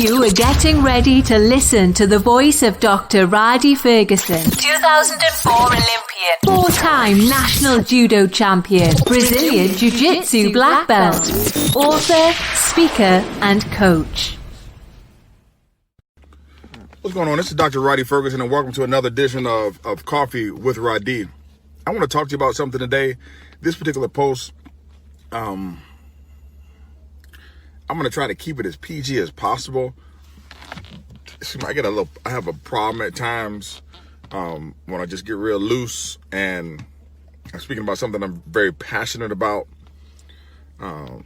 You are getting ready to listen to the voice of Dr. Rhadi Ferguson, 2004 Olympian, four-time national judo champion, Brazilian Jiu-Jitsu black belt, author, speaker, and coach. What's going on? This is Dr. Rhadi Ferguson, and welcome to another edition of Coffee with Rhadi. I want to talk to you about something today. This particular post, I'm going to try to keep it as PG as possible. I have a problem at times when I just get real loose and I'm speaking about something I'm very passionate about.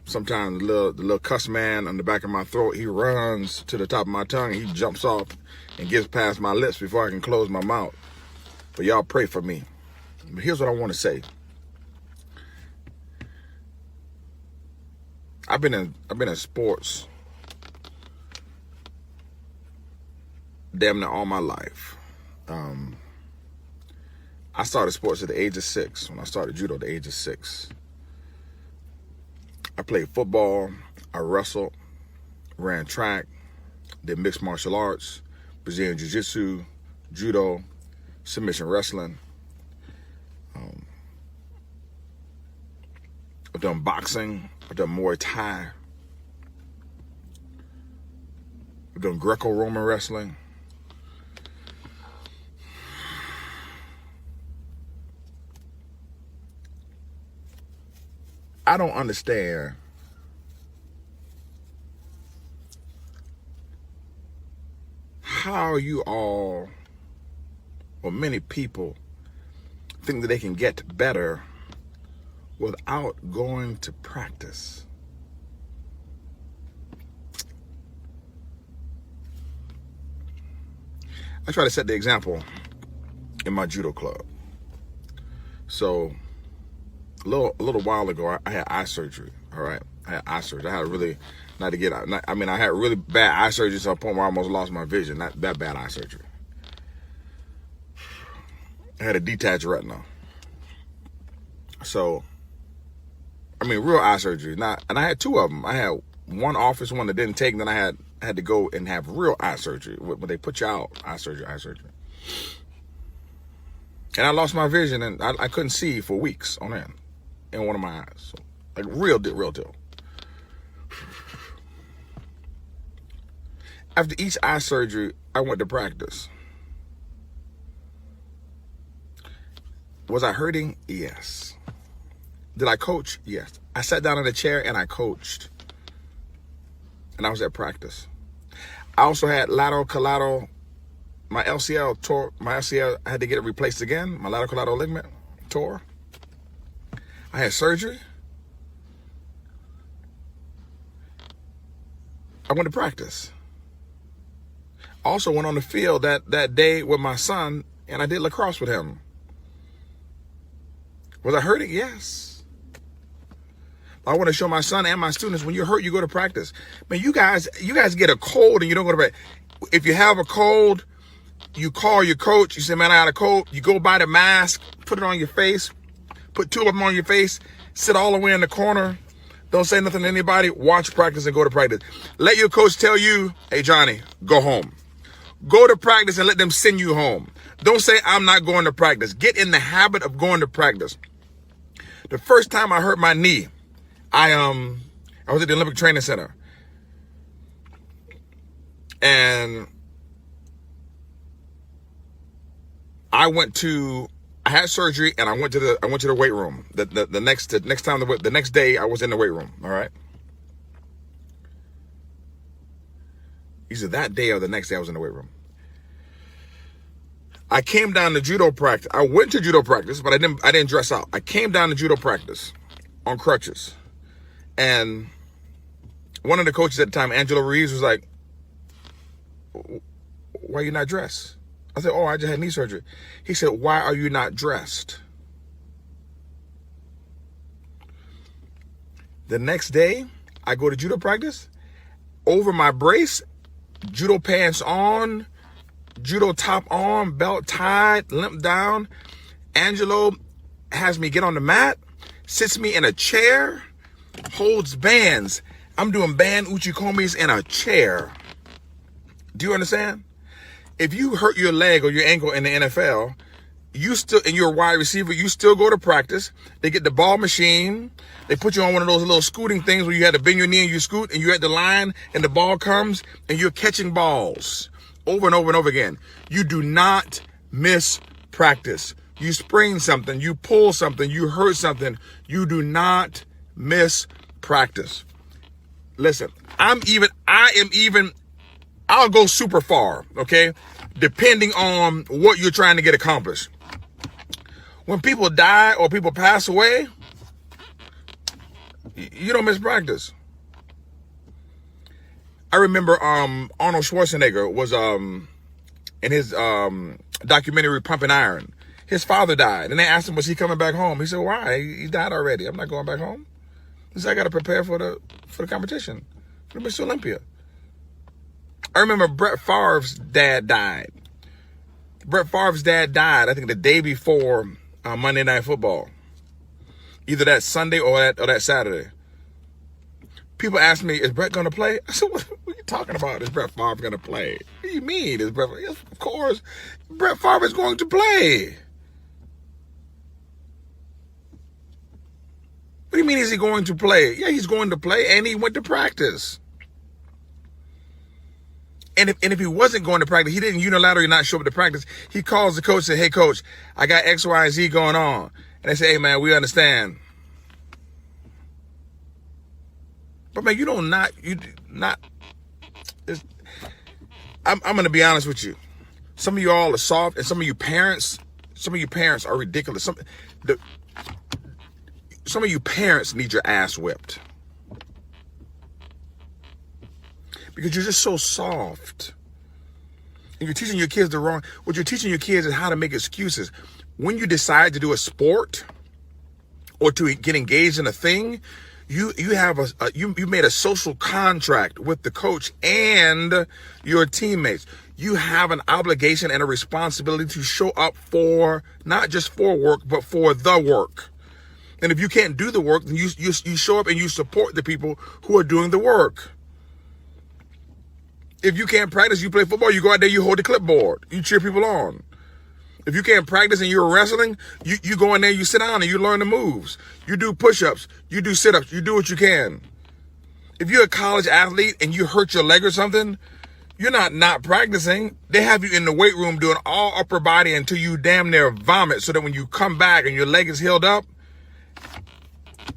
Sometimes the little cuss man on the back of my throat, he runs to the top of my tongue and he jumps off and gets past my lips before I can close my mouth. But y'all pray for me. But here's what I want to say. I've been in sports damn near all my life. I started sports at the age of 6. When I started judo at the age of 6. I played football, I wrestled, ran track, did mixed martial arts, Brazilian Jiu-Jitsu, judo, submission wrestling. I've done boxing, I've done Muay Thai, I've done Greco-Roman wrestling. I don't understand how you all, or many people, think that they can get better without going to practice. I try to set the example in my judo club. So a little while ago, I had eye surgery. All right, I had eye surgery. I had I had really bad eye surgery to a point where I almost lost my vision. Not that bad eye surgery. I had a detached retina. So, real eye surgery. And I had two of them. I had one office one that didn't take, and then I had to go and have real eye surgery. When they put you out, eye surgery. And I lost my vision, and I couldn't see for weeks on end in one of my eyes. So, like real deal. After each eye surgery, I went to practice. Was I hurting? Yes. Did I coach? Yes. I sat down in a chair and I coached. And I was at practice. I also had lateral collateral. My LCL tore. My LCL, I had to get it replaced again. My lateral collateral ligament tore. I had surgery. I went to practice. Also went on the field that day with my son, and I did lacrosse with him. Was I hurting? Yes. I want to show my son and my students, when you're hurt, you go to practice. Man, you guys get a cold and you don't go to practice. If you have a cold, you call your coach. You say, man, I got a cold. You go buy the mask, put it on your face, put two of them on your face, sit all the way in the corner. Don't say nothing to anybody. Watch practice and go to practice. Let your coach tell you, hey, Johnny, go home. Go to practice and let them send you home. Don't say, I'm not going to practice. Get in the habit of going to practice. The first time I hurt my knee, I was at the Olympic Training Center. And I had surgery and I went to the weight room. The next day I was in the weight room. All right. Either that day or the next day I was in the weight room. I came down to judo practice. I went to judo practice, but I didn't dress out. I came down to judo practice on crutches. And one of the coaches at the time, Angelo Ruiz, was like, why are you not dressed? I said, I just had knee surgery. He said, why are you not dressed? The next day, I go to judo practice. Over my brace, judo pants on, judo top on, belt tied, limp down. Angelo has me get on the mat, sits me in a chair, holds bands. I'm doing band uchikomis in a chair. Do you understand? If you hurt your leg or your ankle in the NFL, and you're a wide receiver, you still go to practice. They get the ball machine. They put you on one of those little scooting things where you had to bend your knee and you scoot, and you're at the line and the ball comes and you're catching balls over and over and over again. You do not miss practice. You sprain something, you pull something, you hurt something. You do not miss practice. Listen, I'll go super far, okay? Depending on what you're trying to get accomplished. When people die or people pass away, you don't miss practice. I remember Arnold Schwarzenegger was in his documentary Pumping Iron. His father died, and they asked him, was he coming back home? He said, why? He died already. I'm not going back home. He said, I got to prepare for the competition, for Mr. Olympia. I remember Brett Favre's dad died. Brett Favre's dad died, I think, the day before Monday Night Football. Either that Sunday or that Saturday. People ask me, is Brett going to play? I said, what are you talking about? Is Brett Favre going to play? What do you mean? Yes, of course, Brett Favre is going to play. What do you mean, is he going to play? Yeah, he's going to play, and he went to practice. And if he wasn't going to practice, he didn't unilaterally not show up to practice. He calls the coach and says, hey, coach, I got X, Y, and Z going on. And they say, hey, man, we understand. But, man, I'm going to be honest with you. Some of you all are soft, and some of you parents are ridiculous. Some of you parents need your ass whipped. Because you're just so soft. And you're teaching your kids what you're teaching your kids is how to make excuses. When you decide to do a sport or to get engaged in a thing, you made a social contract with the coach and your teammates. You have an obligation and a responsibility to show up for, not just for work, but for the work. And if you can't do the work, then you show up and you support the people who are doing the work. If you can't practice, you play football, you go out there, you hold the clipboard, you cheer people on. If you can't practice and you're wrestling, you go in there, you sit down and you learn the moves. You do push-ups, you do sit-ups, you do what you can. If you're a college athlete and you hurt your leg or something, you're not practicing. They have you in the weight room doing all upper body until you damn near vomit, so that when you come back and your leg is healed up,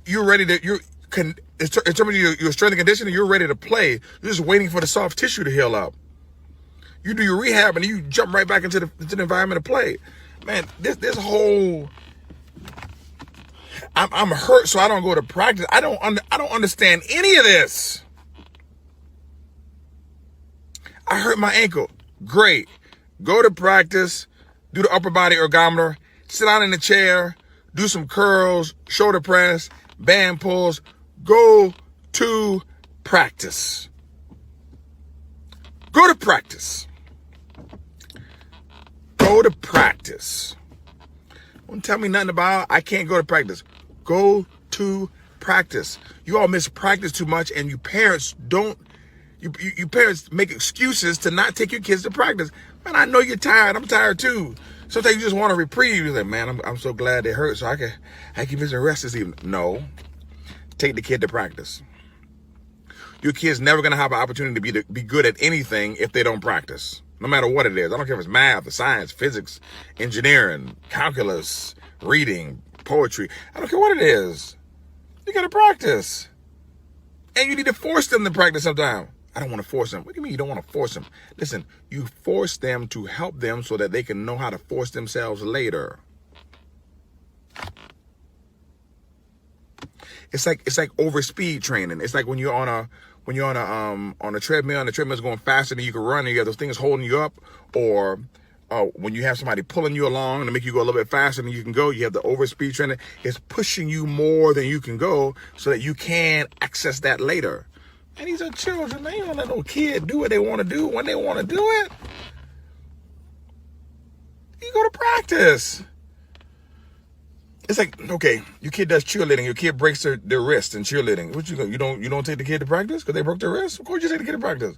you're ready to, in terms of your strength and conditioning, you're ready to play. You're just waiting for the soft tissue to heal up. You do your rehab and you jump right back into the environment to play. Man, this whole, I'm hurt, so I don't go to practice. I don't understand any of this. I hurt my ankle. Great. Go to practice, do the upper body ergometer, sit down in the chair, do some curls, shoulder press, band pulls. Go to practice. Go to practice. Go to practice. Don't tell me nothing about I can't go to practice. Go to practice. You all miss practice too much, and you parents make excuses to not take your kids to practice. Man, I know you're tired. I'm tired too. Sometimes you just want a reprieve. You're like, man, I'm so glad they hurt, so I can miss the rest this evening. No. Take the kid to practice. Your kid's never going to have an opportunity to be good at anything if they don't practice. No matter what it is. I don't care if it's math, or science, physics, engineering, calculus, reading, poetry. I don't care what it is. You got to practice. And you need to force them to practice sometime. I don't want to force them. What do you mean you don't want to force them? Listen, you force them to help them so that they can know how to force themselves later. It's like over speed training. It's like when you're on a treadmill and the treadmill's going faster than you can run and you have those things holding you up, or when you have somebody pulling you along to make you go a little bit faster than you can go, you have the over speed training. It's pushing you more than you can go so that you can access that later. And these are children, man. You don't let no kid do what they want to do when they want to do it. You go to practice. It's like, okay, your kid does cheerleading. Your kid breaks their wrist in cheerleading. What you don't take the kid to practice because they broke their wrist? Of course you take the kid to practice.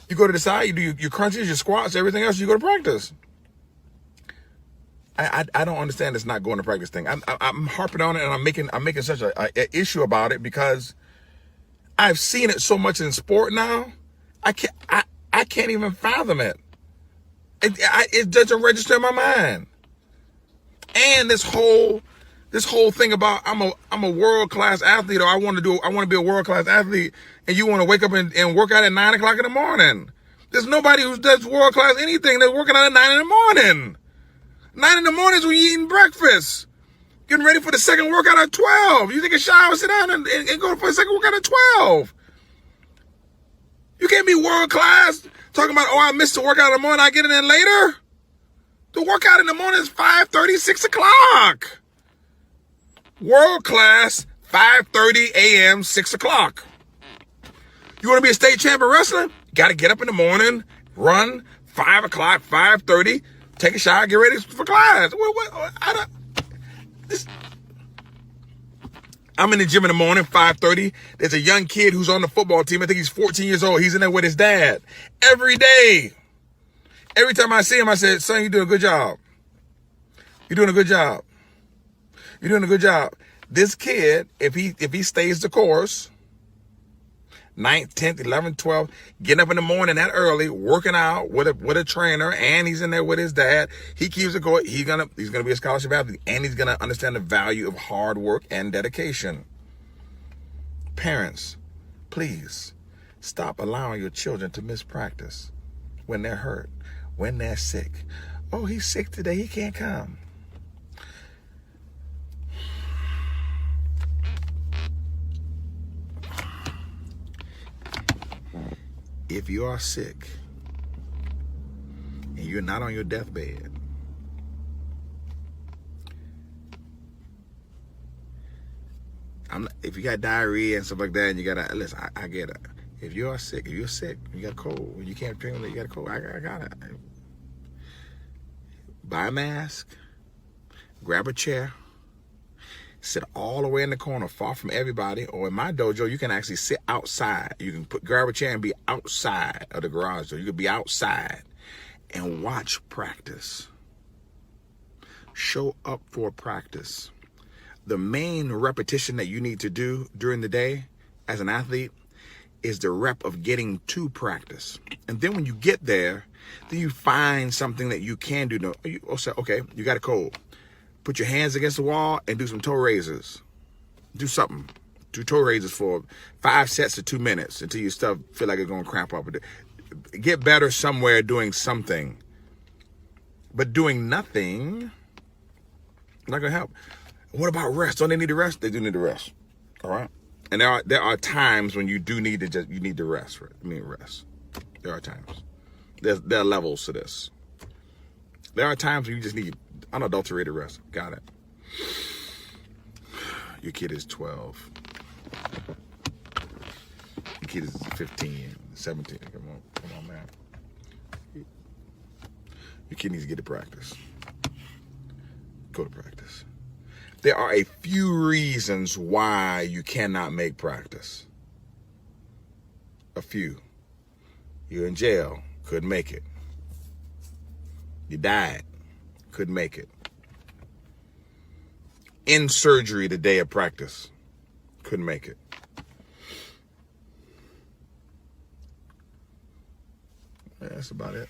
You go to the side, you do your crunches, your squats, everything else, you go to practice. I don't understand this not going to practice thing. I'm harping on it, and I'm making such a issue about it because I've seen it so much in sport now. I can't even fathom it. It doesn't register in my mind. And this whole thing about I'm a world class athlete, or I want to be a world class athlete, and you want to wake up and work out at 9 o'clock in the morning. There's nobody who does world class anything that's working out at 9 in the morning. 9 in the morning is when you're eating breakfast. Getting ready for the second workout at 12. You take a shower, sit down, and go for the second workout at 12. You can't be world class talking about, oh, I missed the workout in the morning, I get it in later. The workout in the morning is 5:30, 6 o'clock. World class, 5:30 a.m., 6 o'clock. You want to be a state champion wrestler? You got to get up in the morning, run, 5 o'clock, 5:30, take a shower, get ready for class. I'm in the gym in the morning, 5:30. There's a young kid who's on the football team. I think he's 14 years old. He's in there with his dad. Every day. Every time I see him, I say, son, you're doing a good job. You're doing a good job. You're doing a good job. This kid, if he stays the course, 9th, 10th, 11th, 12th, getting up in the morning that early, working out with a trainer, and he's in there with his dad. He keeps it going. He's gonna be a scholarship athlete, and he's gonna understand the value of hard work and dedication. Parents, please stop allowing your children to miss practice when they're hurt, when they're sick. Oh, he's sick today, he can't come. If you are sick and you're not on your deathbed, if you got diarrhea and stuff like that, and you gotta listen, I get it. If you are sick, if you're sick, you got a cold, you can't drink, you got a cold. I got it. Buy a mask, grab a chair, sit all the way in the corner, far from everybody. Or in my dojo, you can actually sit outside. You can grab a chair and be outside of the garage door. You could be outside and watch practice. Show up for practice. The main repetition that you need to do during the day as an athlete is the rep of getting to practice. And then when you get there, then you find something that you can do. You say, okay, you got a cold. Put your hands against the wall and do some toe raises. Do something. Do toe raises for 5 sets to 2 minutes until your stuff feel like it's going to cramp up. Get better somewhere doing something. But doing nothing, not going to help. What about rest? Don't they need to rest? They do need to rest. All right? And there are times when you do need to you need to rest. Right? Rest. There are times. There are levels to this. There are times when you just need unadulterated rest. Got it. Your kid is 12. Your kid is 15, 17. Come on, man. Your kid needs to get to practice. Go to practice. There are a few reasons why you cannot make practice. A few. You're in jail, couldn't make it. You died, couldn't make it. In surgery the day of practice, couldn't make it. Yeah, that's about it.